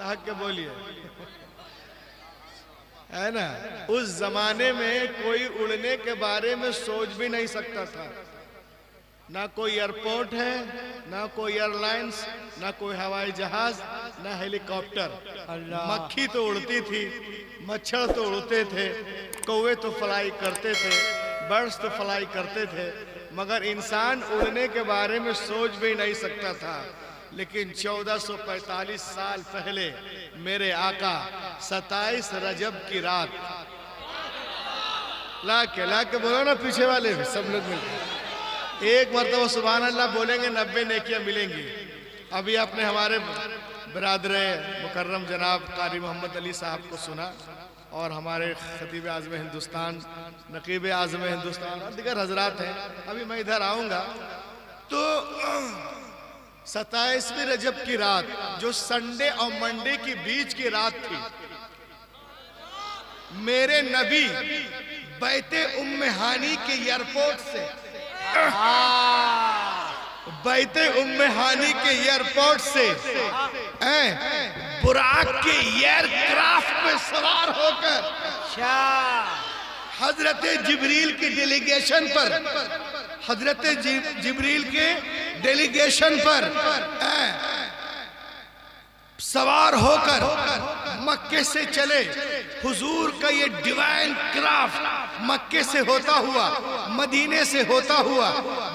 हक के बोलिए, है ना। उस जमाने में कोई उड़ने के बारे में सोच भी नहीं सकता था। ना कोई एयरपोर्ट है, ना कोई एयरलाइंस, ना कोई हवाई जहाज, ना हेलीकॉप्टर। मक्खी तो उड़ती थी, मच्छर तो उड़ते थे, कौवे तो फ्लाई करते थे, बर्ड्स तो फ्लाई करते थे, मगर इंसान उड़ने के बारे में सोच भी नहीं सकता था। लेकिन 1445 साल पहले मेरे आका 27 रजब की रात, ला के बोलो ना पीछे वाले भी सब लोग मिलकर एक मरतबा सुभान अल्लाह बोलेंगे, 90 नेकियां मिलेंगी। अभी आपने हमारे बिरादर मुकर्रम जनाब कारी मोहम्मद अली साहब को सुना और हमारे खतीब आज़म हिंदुस्तान, नकीब आज़म हिंदुस्तान और दीगर हजरात हैं। अभी मैं इधर आऊँगा तो 27वीं रजब की रात जो संडे और मंडे की बीच की रात थी, मेरे नबी बैते उम्मे हानी के एयरपोर्ट से बैते उम्मे हानी के एयरपोर्ट से बुराक के एयरक्राफ्ट पे सवार होकर हजरत जिब्रील की डेलीगेशन पर, हजरत जिब्रील के डेलीगेशन पर सवार होकर मक्के से चले। हुजूर का ये डिवाइन क्राफ्ट मक्के से होता हुआ, मदीने से होता हुआ,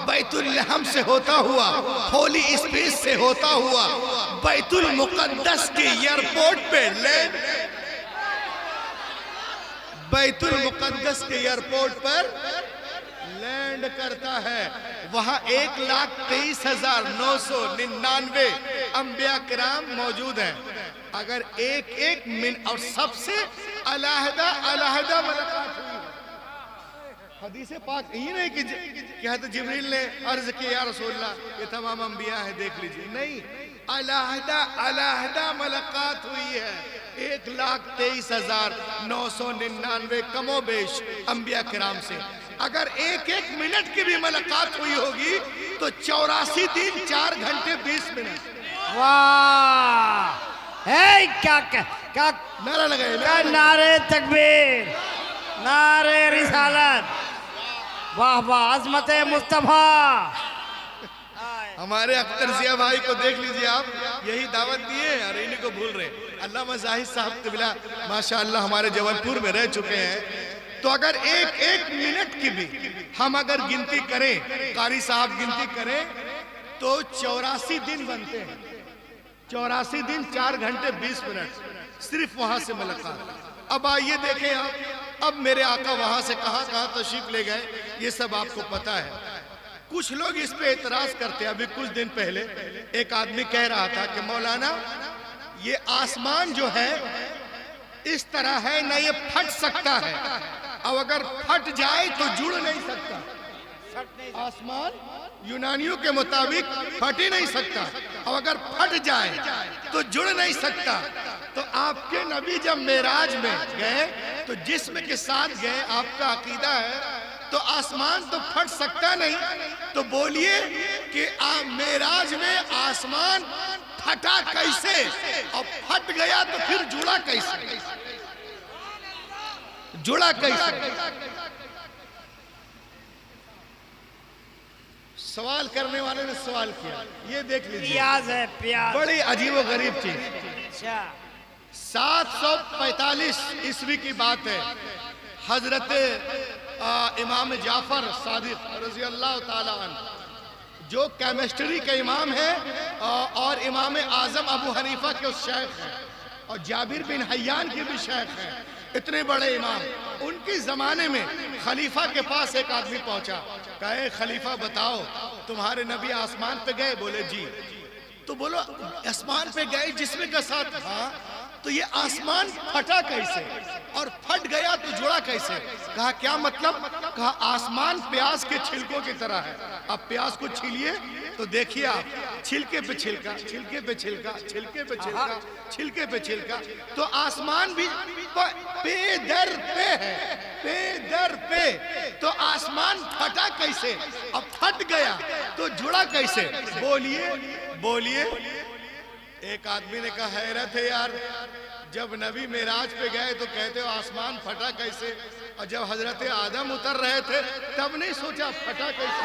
बैतुल लहम से होता हुआ, होली स्पेस से होता हुआ, बैतुल मुकद्दस के एयरपोर्ट पे लैंड, बैतुल मुकद्दस के एयरपोर्ट पर लैंड करता है। वहां 1,23,999 अंबिया किराम मौजूद हैं। अगर एक एक मिनट और सबसे अलहदा अलहदा मुलाकात हुई। हदीस पाक यही नहीं कि हज़रत जिब्रील ने अर्ज किया या रसूलल्लाह ये तमाम अंबिया है देख लीजिए, नहीं, अलहदा अलहदा मुलाकात हुई है। 1,23,999 कमो बेश अंबिया किराम से। अगर एक एक मिनट की भी मुलाकात हुई होगी तो 84 दिन 4 घंटे 20 मिनट। वाह, है क्या नारा लगाए, नारे तकबीर, नारे रिसालत, वाह वाह, अज़मत मुस्तफा। हमारे अख्तर जिया भाई को देख लीजिए आप, यही दावत दिए और इन्हीं को भूल रहे। अल्लामा जाहिद साहब तिबला माशाअल्लाह हमारे जबलपुर में रह चुके हैं। तो अगर एक एक मिनट की भी हम अगर गिनती करें, कारी साहब गिनती करें तो 84 दिन बनते हैं। 84 दिन 4 घंटे 20 मिनट सिर्फ वहां से मुलाकात। अब आइए देखें आप, अब मेरे आका वहां से कहां कहां तशरीफ ले गए ये सब आपको पता है। कुछ लोग इस पे एतराज करते हैं। अभी कुछ दिन पहले एक आदमी कह रहा था कि मौलाना ये आसमान जो है इस तरह है ना, ये फट सकता है, अब अगर फट जाए तो जुड़ नहीं सकता। आसमान यूनानियों के मुताबिक फट ही नहीं सकता, अब अगर फट जाए तो जुड़ नहीं सकता। तो आपके नबी जब मेराज में गए तो जिस्म के साथ गए, आपका अकीदा है, तो आसमान तो फट सकता नहीं। तो बोलिए कि मेराज में आसमान फटा कैसे और फट गया तो फिर जुड़ा कैसे, जुड़ा कैसे? सवाल करने वाले ने सवाल किया, ये देख लीजिए, प्याज है प्याज, बड़ी अजीब व गरीब चीज। 745 ईस्वी की बात है। हजरत इमाम जाफर सादिक रज़ी अल्लाह ताला अन्हु जो केमिस्ट्री के इमाम है और इमाम आजम अबू हनीफा के उस शेख हैं और जाबिर बिन हय्यान के भी शेख हैं, इतने बड़े इमाम। उनके जमाने में खलीफा के पास एक आदमी पहुंचा, कहे खलीफा बताओ तुम्हारे नबी आसमान पे गए? बोले जी। तो बोलो आसमान पे गए जिस्म के साथ? हाँ। तो ये आसमान फटा कैसे और फट गया तो जुड़ा कैसे? कहा क्या मतलब? कहा आसमान प्याज के छिलकों की तरह है। अब प्याज को छीलिए तो देखिए आप, छिलके पे छिलका, छिलके पे छिलका, छिलके पे छिलका, छिलके पे छिलका। तो आसमान भी पे दर पे है, पे दर पे। तो आसमान फटा कैसे? अब फट गया तो जुड़ा कैसे? बोलिए बोलिए। एक आदमी ने कहा हैरत है यार, जब नबी मेराज पे गए तो कहते हो आसमान फटा कैसे, और जब हजरत आदम उतर रहे थे तब नहीं सोचा फटा कैसे।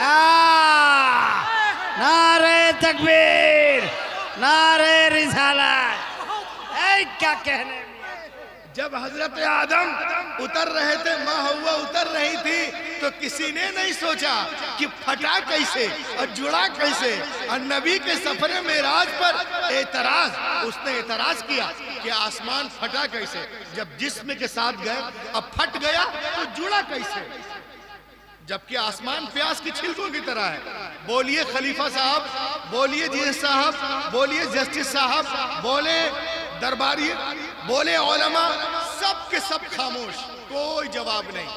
नारे तकबीर, नारे रिसालत। क्या कहने, जब हजरत आदम उतर रहे थे, माँ हव्वा उतर रही थी, तो किसी ने नहीं सोचा कि फटा कैसे और जुड़ा कैसे। और नबी के सफर मेराज पर एतराज, उसने एतराज किया कि आसमान फटा कैसे, जब जिस्म के साथ गए अब फट गया तो जुड़ा कैसे, जबकि आसमान प्यास की छिलकों की तरह है। बोलिए खलीफा साहब, बोलिए जी साहब, बोलिए जस्टिस साहब, बोले दरबारी, बोले उलमा, सब के सब खामोश, कोई जवाब नहीं।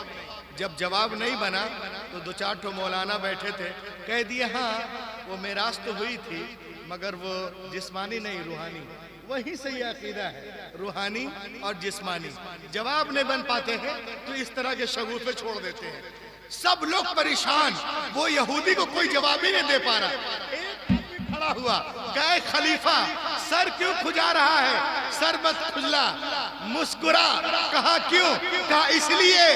जब जवाब नहीं बना तो दो चार ठो मौलाना बैठे थे, कह दिए हाँ वो मेराज तो हुई थी मगर वो जिस्मानी नहीं रूहानी। वही सही अकीदा है, रूहानी और जिस्मानी। जवाब नहीं बन पाते हैं तो इस तरह के शगुफे छोड़ देते हैं। सब लोग परेशान, वो यहूदी को कोई जवाब ही नहीं दे पा रहा। एक खड़ा हुआ, कहे खलीफा सर क्यों खुजा रहा है, सर मत खुजला, मुस्कुरा। कहा क्यों? कहा इसलिए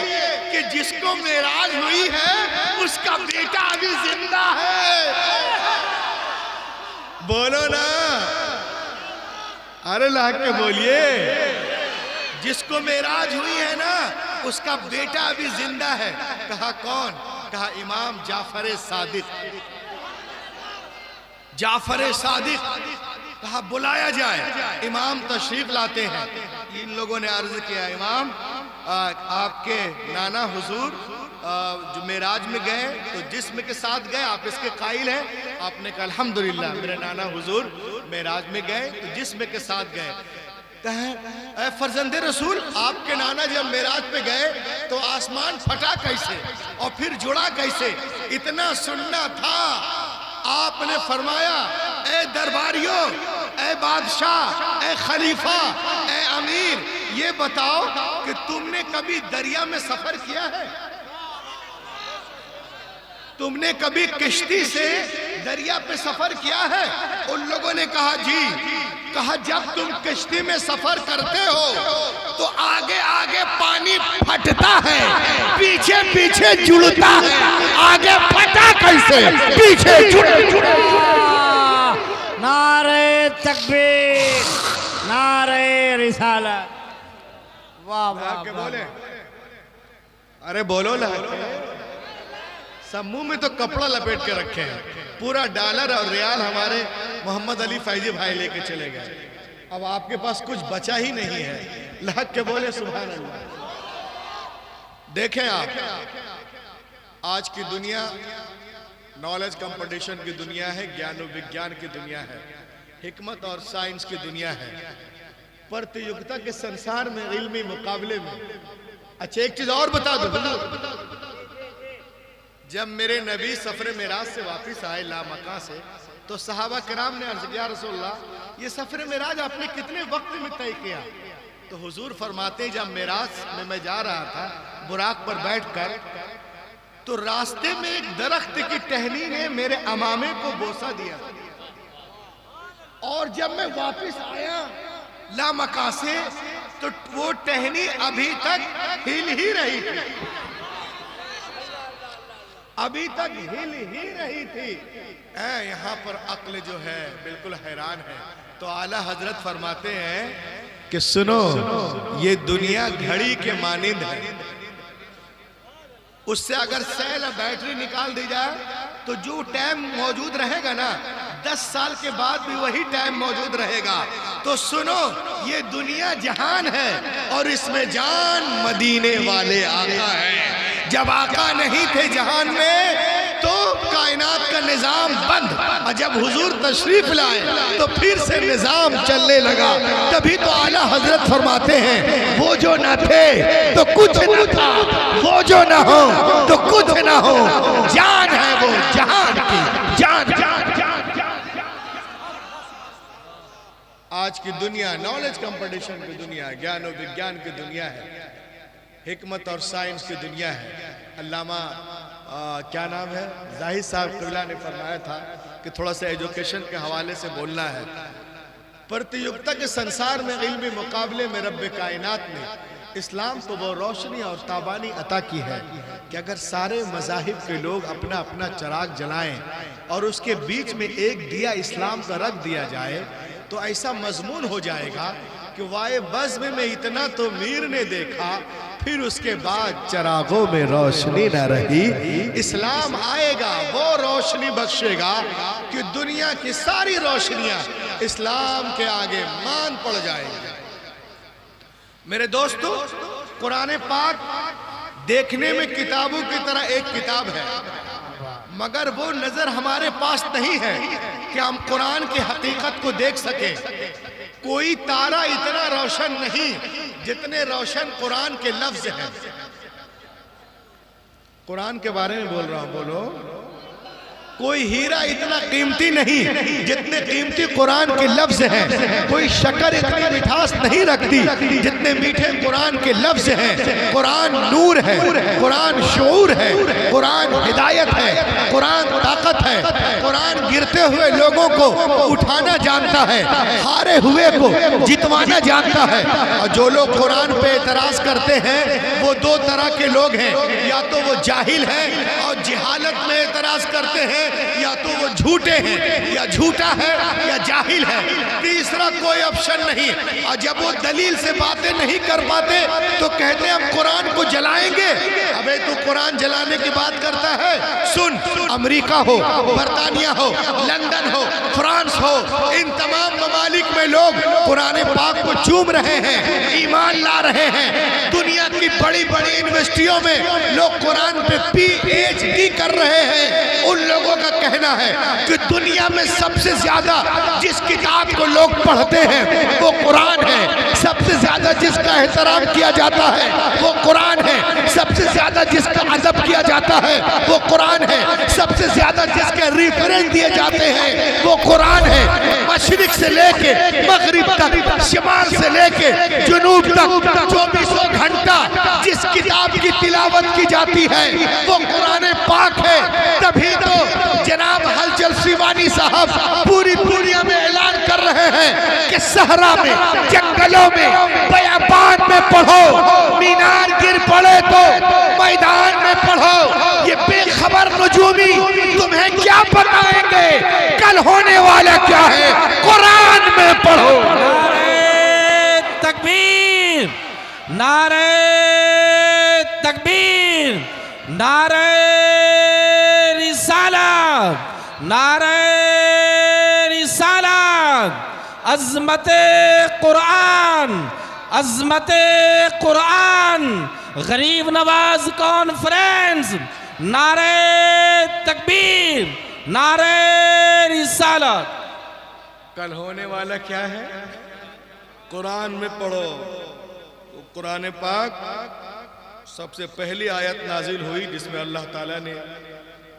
कि जिसको मेराज हुई है उसका बेटा अभी जिंदा है। बोलो ना, अरे ला के बोलिए, जिसको मेराज हुई है ना उसका बेटा अभी जिंदा है। कहा कौन? कहा इमाम जाफर सादिक। जाफर सादिक। कहा बुलाया जाए। इमाम तशरीफ लाते हैं। इन लोगों ने अर्ज किया इमाम आपके नाना हुजूर जो मेराज में गए तो जिस्म के साथ गए, आप इसके कायल हैं। आपने कहा अल्हम्दुलिल्लाह मेरे नाना हुजूर मेराज में गए तो जिस्म के साथ गए। कहे फर्जंदे रसूल आपके नाना जब मेराज पे गए तो आसमान फटा कैसे और फिर जुड़ा कैसे, इतना सुनना था। आपने फरमाया ए दरबारियों, ए बादशाह, ए खलीफा, ए अमीर, ये बताओ कि तुमने कभी दरिया में सफर किया है? तुमने कभी किश्ती से दरिया पे सफर किया है? उन लोगों ने कहा जी। कहा जब तुम किश्ती में सफर करते हो तो आगे आगे पानी फटता है, पीछे पीछे जुड़ता है। आगे फटा कैसे, पीछे जुड़ा। नारे तकबीर, नारे रिसालत। वाह वाह बोले, अरे बोलो ना। सब मुंह में तो कपड़ा लपेट के रखे हैं। पूरा डॉलर और रियाल हमारे मोहम्मद अली फैजी भाई लेके चले गए। अब आपके पास कुछ बचा ही नहीं है। लहक के बोले सुभान अल्लाह। देखें आप, आज की दुनिया नॉलेज कंपटीशन की दुनिया है, ज्ञान और विज्ञान की दुनिया है, हिकमत और साइंस की दुनिया है, प्रतियोगिता के संसार में, इल्मी मुकाबले में। अच्छा एक चीज और बता दो, जब मेरे नबी सफर मेराज से वापस आए लामका से तो सहाबा किराम ने अर्ज किया रसूलल्लाह ये सफर मेराज आपने कितने वक्त में तय किया? तो हुजूर फरमाते जब मेराज में मैं जा रहा था बुराक पर बैठकर तो रास्ते में एक दरख्त की टहनी ने मेरे अमामे को बोसा दिया, और जब मैं वापस आया लामका से तो वो टहनी अभी तक हिल ही रही थी, अभी तक हिल ही रही थी। यहाँ पर अक्ल जो है बिल्कुल हैरान है। तो आला हजरत फरमाते हैं कि सुनो ये दुनिया घड़ी के मानिंद है, उससे अगर सेल बैटरी निकाल दी जाए तो जो टाइम मौजूद रहेगा ना 10 साल के बाद भी वही टाइम मौजूद रहेगा। तो सुनो ये दुनिया जहान है और इसमें जान मदीने वाले आका है। जब आका नहीं थे जहान में तो कायनात का निजाम बंद, और जब हुजूर तशरीफ लाए तो फिर से निजाम चलने लगा। तभी तो आला हजरत फरमाते हैं वो जो न थे तो कुछ न था, वो जो न हो तो कुछ न हो, जान है वो जहान की जान। आज की दुनिया नॉलेज कंपटीशन की दुनिया, ज्ञान और विज्ञान की दुनिया है, हिकमत और साइंस की दुनिया है। अल्लामा क्या नाम है जाहिद साहब क़िबला ने फरमाया था कि थोड़ा सा एजुकेशन के हवाले से बोलना है। प्रतियोगिता के संसार में इल्मी मुकाबले में रब्बे कायनात ने इस्लाम को वो रोशनी और ताबानी अता की है कि अगर सारे मज़ाहिब के लोग अपना अपना चिराग जलाएं और उसके बीच में एक दिया इस्लाम का रख दिया जाए तो ऐसा मजमून हो जाएगा कि वाए बज़्म में इतना तो मीर ने देखा, फिर उसके बाद चिरागों में रोशनी न रही। इस्लाम आएगा वो रोशनी बख्शेगा कि दुनिया की सारी रोशनियां इस्लाम के आगे मान पड़ जाएगी। मेरे दोस्तों, कुरान पाक देखने में किताबों की तरह एक किताब है, मगर वो नजर हमारे पास नहीं है कि हम कुरान की हकीकत को देख सके। कोई तारा इतना रोशन नहीं जितने रोशन कुरान के लफ्ज हैं। कुरान के बारे में बोल रहा हूं, बोलो। कोई हीरा इतना कीमती नहीं जितने कीमती कुरान के लफ्ज हैं। कोई शक्कर इतनी मिठास नहीं रखती जितने मीठे कुरान के लफ्ज हैं। कुरान नूर है, कुरान शऊर है, कुरान हिदायत है, कुरान ताकत है। कुरान गिरते हुए लोगों को उठाना जानता है, हारे हुए को जितवाना जानता है। और जो लोग कुरान पे एतराज करते हैं वो दो तरह के लोग हैं, या तो वो जाहिल हैं और जिहालत में एतराज करते हैं, या तो वो झूठे हैं, या झूठा है या जाहिल है। तीसरा कोई ऑप्शन नहीं। और जब वो दलील से बातें नहीं कर पाते तो कहते हैं हम कुरान को जलाएंगे। अबे तू कुरान जलाने की बात करता है? सुन, अमेरिका हो, बर्तानिया हो, लंदन हो, फ्रांस हो, इन तमाम ममालिक में लोग कुरान पाक को चूम रहे हैं, ईमान ला रहे हैं। दुनिया की बड़ी बड़ी यूनिवर्सिटियों में लोग कुरान पे PhD कर रहे हैं। उन लोगों का कहना है कि दुनिया में सबसे ज्यादा जिस किताब को लोग पढ़ते हैं वो कुरान है। सबसे ज्यादा जिसका एहतराम किया जाता है वो कुरान है। सबसे ज्यादा जिसका अदब किया जाता है वो कुरान है। सबसे ज्यादा जिसके रेफरेंस दिए जाते हैं वो कुरान है। मशरिक से लेके मगरिब तक, शिमाल से लेके जुनूब तक 24 घंटा जिस किताब की तिलावत की जाती है वो कुरान पाक है। तभी तो जनाब हलचल शिवानी साहब पूरी दुनिया में ऐलान कर रहे हैं कि सहरा में, जंगलों में, बयाबान में पढ़ो, मीनार गिर पड़े तो मैदान में पढ़ो। ये बेखबर नजूमी तुम्हें क्या बताएंगे कल होने वाला क्या है, कुरान में पढ़ो। नारे तकबीर, नारे तकबीर, नारे नारे रिसालत, अज़मते कुरान, अज़मते कुरान, गरीब नवाज कॉन्फ्रेंस, नारे तकबीर, नारे रिसालत। कल होने वाला क्या है? कुरान में पढ़ो। तो कुरान पाक सबसे पहली आयत नाजिल हुई जिसमें अल्लाह ताला ने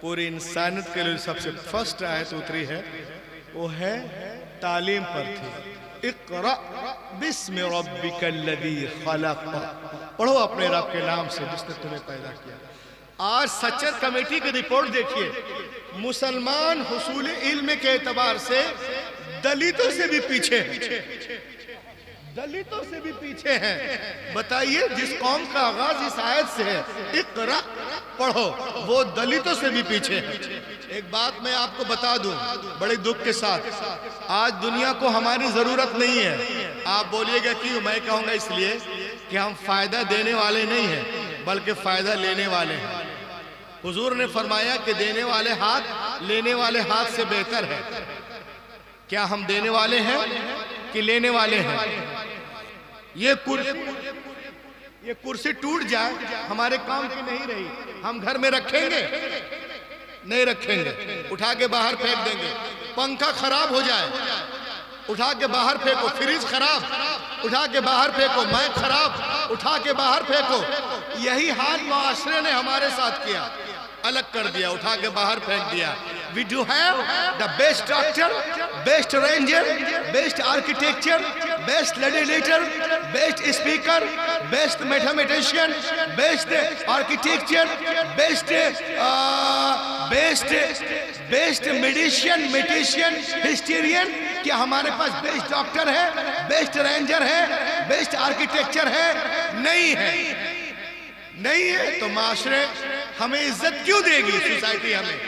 पूरी इंसानियत के लिए सबसे फर्स्ट आयत उतरी है, वो है तालीम पर थी। इक़रा बिस्मि रब्बिकल्लज़ी खलक़, पढ़ो अपने रब के नाम से जिसने तुम्हें पैदा किया। आज सच्चर कमेटी की रिपोर्ट देखिए, मुसलमान हुसूल इल्म के एतबार से दलितों से भी पीछे हैं, दलितों से भी पीछे हैं। बताइए, जिस कौम का आगाज इस आयत से है, इक़रा पढ़ो, वो दलितों से भी पीछे है। एक बात मैं आपको बता दूं बड़े दुख के साथ, आज दुनिया को हमारी जरूरत नहीं है। आप बोलिएगा क्यों? मैं कहूंगा इसलिए कि हम फायदा देने वाले नहीं हैं बल्कि फायदा लेने वाले हैं। हुजूर ने फरमाया कि देने वाले हाथ लेने वाले हाथ से बेहतर है। क्या हम देने वाले हैं कि लेने वाले हैं? ये कुर्सी टूट जाए हमारे काम की नहीं रही, हम घर में रखेंगे? नहीं रखेंगे, उठा के बाहर फेंक देंगे। पंखा खराब हो जाए, उठा के बाहर फेंको। फ्रिज खराब, उठा के बाहर फेंको। मैक खराब, उठा के बाहर फेंको। यही हाल मुआशरे ने हमारे साथ किया, अलग कर दिया, उठा के बाहर फेंक दिया। We do have the best doctor, best ranger, best architecture, best legislator, best speaker, best mathematician, best architecture, best best medician historian, क्या हमारे पास बेस्ट डॉक्टर है, बेस्ट रेंजर है, बेस्ट आर्किटेक्चर है? नहीं है, नहीं है। तो माशरे हमें इज्जत क्यों देगी सोसाइटी? हमें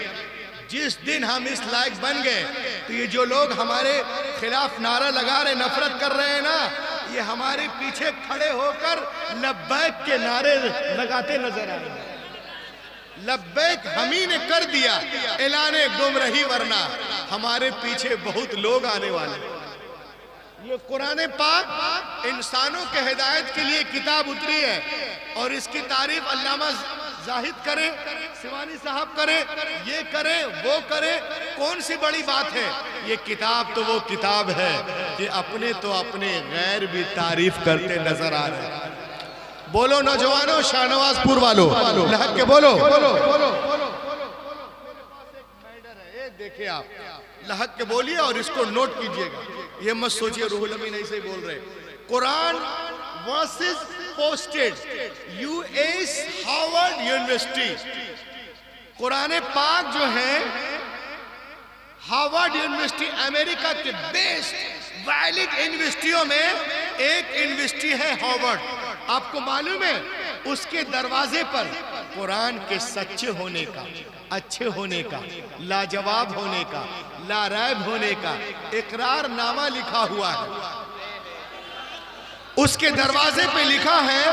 जिस दिन हम इस लायक बन गए तो ये जो लोग हमारे खिलाफ नारा लगा रहे, नफरत कर रहे हैं ना, ये हमारे पीछे खड़े होकर लब्बैक के नारे लगाते नजर आ रहे हैं। लब्बैक हम ही ने कर दिया ऐलाने गुमराही, वरना हमारे पीछे बहुत लोग आने वाले हैं। ये कुरान पाक इंसानों के हिदायत के लिए किताब उतरी है और इसकी तारीफ अल्लामा जाहिद करे, सिवानी साहब करे, ये करे, वो करे, कौन सी बड़ी बात है? ये किताब तो वो किताब है कि अपने तो अपने गैर भी तारीफ करते नजर आ रहे हैं। बोलो नौजवानों, शाहनवाजपुर वालों, लहक के बोलो। देखिए आप लहक के बोलिए और इसको नोट कीजिएगा, ये मत सोचिए रूहुल अमीन ऐसे ही बोल रहे। Quran versus posted US Harvard university. Quran पाक जो है हार्वर्ड यूनिवर्सिटी अमेरिका के बेस्ट वैलिड यूनिवर्सिटियों में एक यूनिवर्सिटी है हार्वर्ड। आपको मालूम है उसके दरवाजे पर कुरान के सच्चे होने का, अच्छे होने का, लाजवाब होने का, लारैब होने का इकरारनामा लिखा हुआ है। उसके दरवाजे पे लिखा है,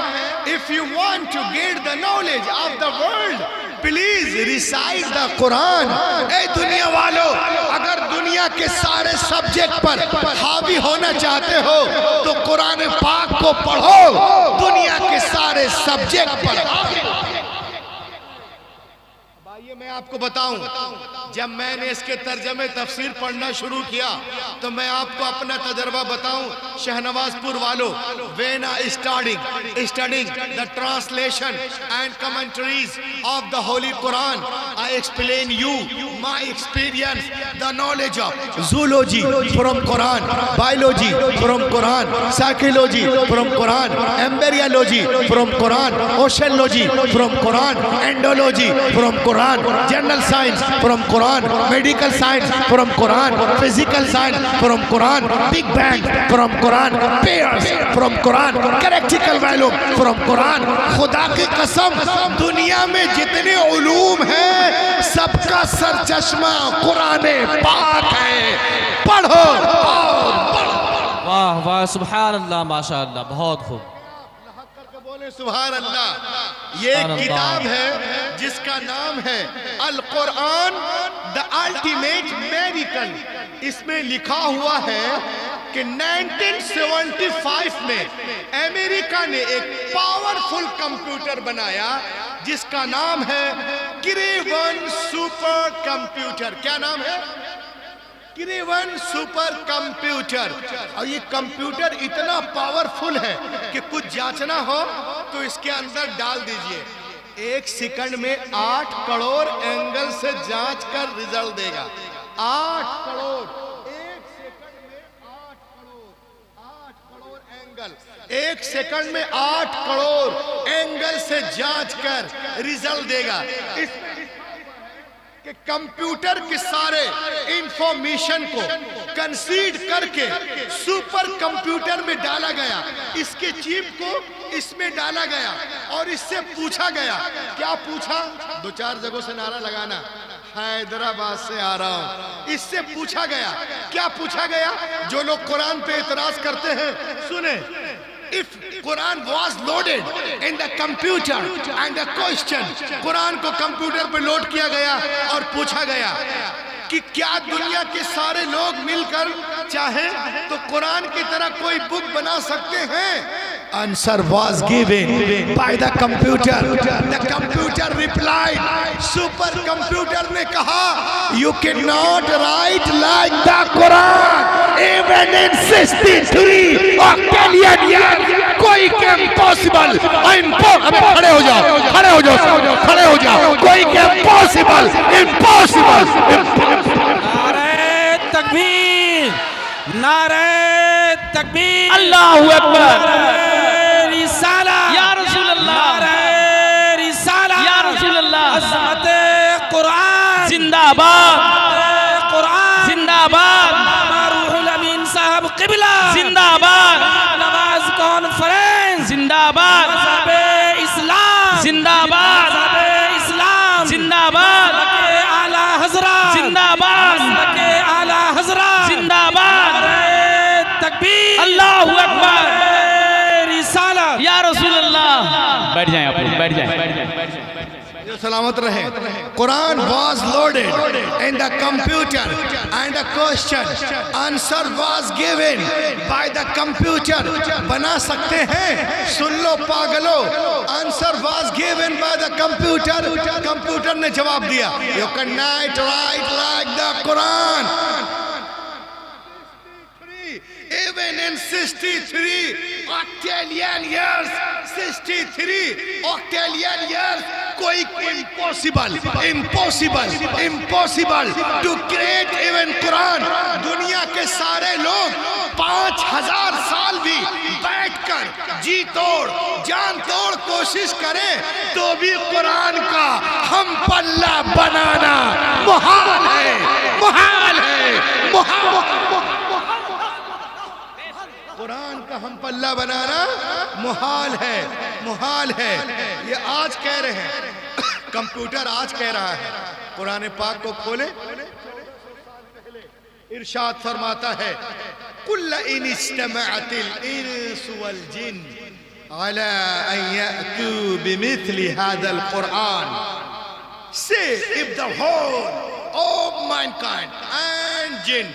if you want to get the knowledge of the world please recite the Quran. ए दुनिया वालों, अगर दुनिया के सारे सब्जेक्ट पर हावी होना चाहते हो तो कुरान पाक को पढ़ो। दुनिया के सारे सब्जेक्ट पर हावी। ये मैं आपको बताऊं, जब मैंने इसके तर्जमे तफसीर पढ़ना शुरू किया तो मैं आपको अपना तजर्बा बताऊं। शहनवाजपुर वालों, when I studying the translation and commentaries of the holy Quran, I explain you my experience, the knowledge of zoology from Quran, biology from Quran, psychology from Quran, embryology from Quran, oceanology from Quran, endology from Quran, general science from Quran, medical science from Quran, physical science from Quran, big bang from Quran, pairs from Quran, characterical value from Quran. खुदा की कसम, दुनिया में जितने उलूम हैं सबका सरचश्मा कुरान पाक है। पढ़ो। वाह वाह, सुभान अल्लाह, माशाअल्लाह, बहुत खूब। बोले सुभान अल्लाह। ये किताब है जिसका नाम है अल कुरान द अल्टीमेट मेरिकल। इसमें लिखा हुआ है कि 1975 में अमेरिका ने एक पावरफुल कंप्यूटर बनाया जिसका नाम है क्रेवन सुपर कंप्यूटर। क्या नाम है? Kraven super computer. और ये कंप्यूटर इतना पावरफुल है कि कुछ जांचना हो तो इसके अंदर डाल दीजिए, 1 सेकंड में 8 करोड़ एंगल से जांच कर रिजल्ट देगा। 8 करोड़, 1 सेकंड में 8 करोड़ एंगल, 1 सेकंड में 8 करोड़ एंगल से जांच कर रिजल्ट देगा। कि कंप्यूटर के सारे इंफॉर्मेशन को कंसीड करके सुपर कंप्यूटर में डाला गया, इसके चिप को इसमें डाला गया और इससे पूछा गया। क्या पूछा? 2-4 जगहों से नारा लगाना, हैदराबाद से आ रहा हूं। इससे पूछा गया, क्या पूछा गया? जो लोग कुरान पे एतराज करते हैं, सुने। If Quran was loaded in the computer and the question, Quran को कंप्यूटर पे लोड किया गया और पूछा गया कि क्या दुनिया के सारे लोग मिलकर चाहे तो कुरान की तरह कोई बुक बना सकते हैं? Answer was given by the computer. The computer replied. Super computer ने कहा, you cannot write like the Quran. Even in 63 octillion years, कोई के impossible. अबे खड़े हो जाओ, खड़े हो जाओ, खड़े हो जाओ। कोई के impossible, impossible. नारे तकबीर, नारे तकबीर, अल्लाहु अकबर, या रसूल अल्लाह, या रसूल अल्लाह, अज़मत कुरान, जिंदाबाद कुरान जिंदाबाद रूहुल अमीन साहब क़िबला जिंदाबाद नवाज कॉन्फ्रेंस जिंदाबाद इस्लाम जिंदाबाद इस्लाम जिंदाबाद आला हज़रत जिंदाबाद आला हज़रत जिंदाबाद तकबीर अल्लाहु अकबर रिसालत या रसूल अल्लाह। बैठ जाएं आप लोग, बैठ जाएं। सलामत रहे। Quran was loaded in the computer and the question answer was given by the computer. बना सकते हैं? सुन लो पागलो, answer was given by the computer. Computer ने जवाब दिया। You cannot write like the Quran. Even in 63 octillion years, 63 octillion years, कोई impossible to create even Quran. दुनिया के सारे लोग 5000 साल भी बैठकर जी तोड़ जान तोड़ कोशिश करें तो भी कुरान का हम पल्ला बनाना मुहाल है, मुहाल है, मुहाल। कुरान का हम पल्ला बनाना मुहाल है, मुहाल है। ये आज कह रहे हैं, कंप्यूटर आज कह रहा है। कुरान पाक को खोले, इरशाद फरमाता है कुल इन इज्तमअतिल इंस वल जिन अला अन यअतू बिमिथली हादल Quran. Say if the whole of mankind and jinn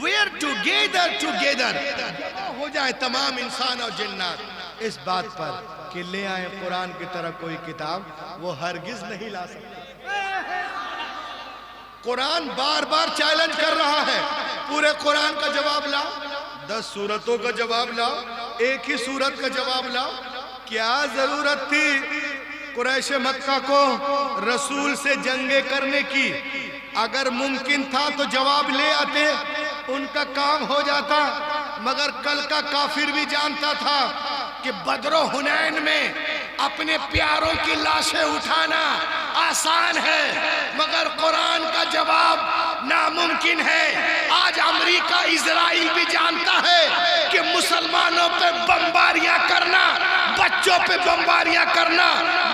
were together हो जाए तमाम इंसान और जिन्नात इस बात पर कि ले आए कुरान की तरह कोई किताब, वो हरगिज नहीं ला सकते। कुरान बार बार चैलेंज कर रहा है, पूरे कुरान का जवाब लाओ, 10 सूरतों का जवाब लाओ, एक ही सूरत का जवाब लाओ। क्या जरूरत थी कुरैश मक्का को रसूल से जंगे करने की? अगर मुमकिन था तो जवाब ले आते, उनका काम हो जाता। मगर कल का काफिर भी जानता था कि बदरो हुनैन में अपने प्यारों की लाशें उठाना आसान है, मगर कुरान का जवाब नामुमकिन है। आज अमेरिका इजराइल भी जानता है कि मुसलमानों पे बमबारियां करना, बच्चों पे बमबारियां करना,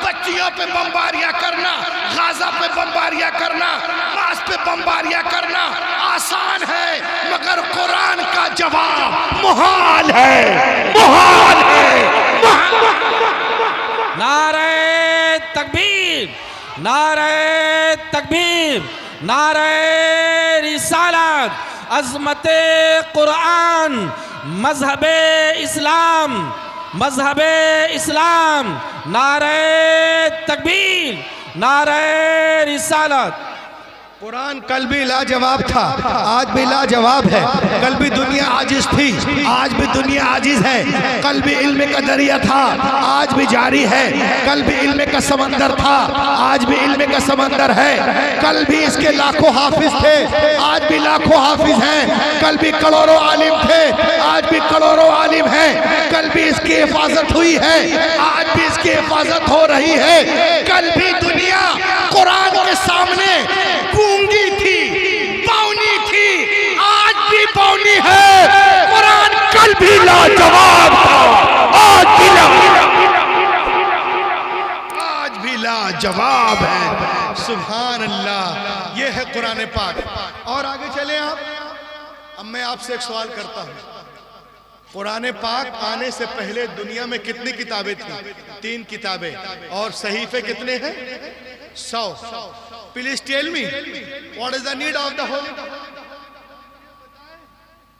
बच्चियों पे बमबारियां करना, गाजा पे बमबारियां करना, मास पे बमबारियां करना आसान है, मगर कुरान का जवाब मुहाल है, मुहाल है, मुहाल। नारे तकबीर, नारे तकबीर, नारे रिसालत, अज़मते कुरान, मज़हबे इस्लाम, मज़हबे इस्लाम, नारे तकबीर, नारे रिसालत। कुरान कल भी लाजवाब था, आज भी लाजवाब है। कल भी दुनिया आजिज थी, आज भी दुनिया आजिज है। कल भी इल्म का दरिया था, आज भी जारी है। कल भी इल्म का समंदर था, आज भी इल्म का समंदर है। कल भी इसके लाखों हाफिज थे, आज भी लाखों हाफिज हैं। कल भी करोड़ों आलिम थे, आज भी करोड़ों आलिम हैं। कल भी इसकी हिफाजत हुई है, आज भी इसकी हिफाजत हो रही है। कल भी दुनिया कुरान के सामने गूंगी थी, बौनी थी, आज भी बौनी है। कुरान कल भी लाजवाब था, आज भी लाजवाब है। सुभान अल्लाह, ये है कुरान पाक। और आगे चले आप। अब मैं आपसे एक सवाल करता हूँ, कुरान पाक आने से पहले दुनिया में कितनी किताबें थी? 3 किताबें। और सहीफे कितने हैं? 100। Please tell me, what is the need of the whole?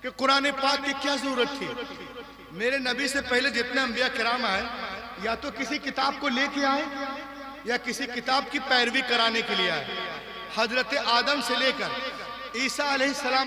कि कुरान पाक की क्या जरूरत थी? मेरे नबी से पहले जितने अंबिया किराम आए, या तो किसी किताब को लेके आए या किसी किताब की पैरवी कराने के लिए आए। हजरत आदम से लेकर ईसा अलैहिस्सलाम